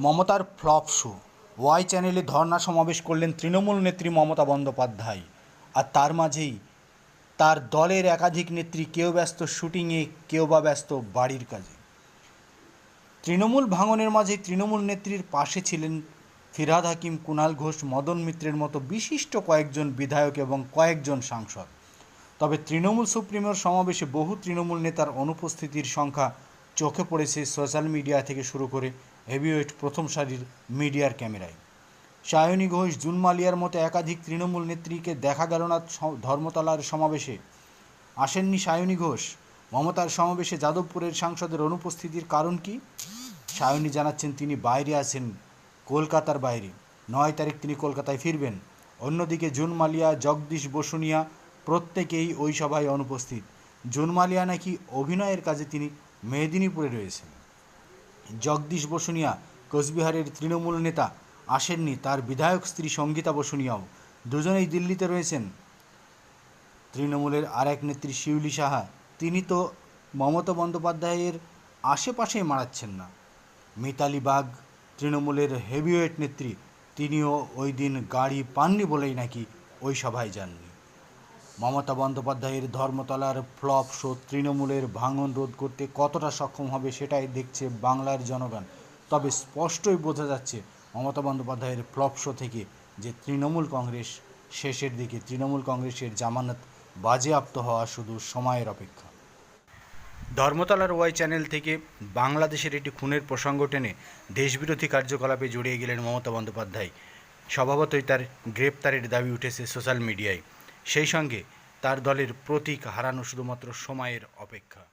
মমতার flop show. Y চ্যানেলে ধর্ণা সমাবেশ করলেন তৃণমূল নেত্রী মমতা বন্দ্যোপাধ্যায়। আর তার মাঝেই তার দলের একাধিক নেত্রী কেউ ব্যস্ত শুটিংয়ে, কেউ বা ব্যস্ত বাড়ির কাজে। তৃণমূল ভাঙনের মাঝে তৃণমূল নেত্রীর পাশে ছিলেন ফিরহাদ হাকিম, কুণাল ঘোষ, মদন মিত্রের মতো বিশিষ্ট কয়েকজন বিধায়ক এবং কয়েকজন সাংসদ। তবে তৃণমূল সুপ্রিমোর সমাবেশে বহু তৃণমূল নেতার অনুপস্থিতির সংখ্যা চোখে পড়েছে সোশ্যাল মিডিয়া থেকে শুরু করে হেভিওয়েট প্রথম সারির মিডিয়ার ক্যামেরায়। সায়নী ঘোষ, জুন মালিয়ার মতো একাধিক তৃণমূল নেত্রীকে দেখা গেল না ধর্মতলার সমাবেশে। আসেননি সায়নী ঘোষ। মমতার সমাবেশে যাদবপুরের সাংসদের অনুপস্থিতির কারণ কি? সায়নী জানাচ্ছেন তিনি বাইরে আছেন, কলকাতার বাইরে। 9 তারিখ তিনি কলকাতায় ফিরবেন। অন্যদিকে জুন মালিয়া, জগদীশ বসুনিয়া প্রত্যেকেই ওই সভায় অনুপস্থিত। জুন মালিয়া নাকি অভিনয়ের কাজে তিনি মেদিনীপুরে রয়েছেন। জগদীশ বসুনিয়া কোচবিহারের তৃণমূল নেতা, আসেননি। তার বিধায়ক স্ত্রী সঙ্গীতা বসুনিয়াও দুজনেই দিল্লিতে রয়েছেন। তৃণমূলের আর এক নেত্রী শিউলি সাহা, তিনি তো মমতা বন্দ্যোপাধ্যায়ের আশেপাশেই মারাচ্ছেন না। মিতালি বাগ, তৃণমূলের হেভিওয়েট নেত্রী, তিনিও ওই দিন গাড়ি পাননি বলেই নাকি ওই সভায় যাননি। মমতা বন্দ্যোপাধ্যায়ের ধর্মতলার ফ্লপ শো তৃণমূলের ভাঙন রোধ করতে কতটা সক্ষম হবে সেটাই দেখছে বাংলার জনগণ। তবে স্পষ্টই বোঝা যাচ্ছে মমতা বন্দ্যোপাধ্যায়ের ফ্লপ শো থেকে যে তৃণমূল কংগ্রেস শেষের দিকে, তৃণমূল কংগ্রেসের জামানত বাজেয়াপ্ত হওয়া শুধু সময়ের অপেক্ষা। ধর্মতলার ওয়াই চ্যানেল থেকে বাংলাদেশের একটি খুনের প্রসঙ্গ টেনে দেশবিরোধী কার্যকলাপে জড়িয়ে গেলেন মমতা বন্দ্যোপাধ্যায়। স্বভাবতই তার গ্রেপ্তারের দাবি উঠেছে সোশ্যাল মিডিয়ায়। সেই সঙ্গে তার দলের প্রতীক হারানো শুধুমাত্র সময়ের অপেক্ষা।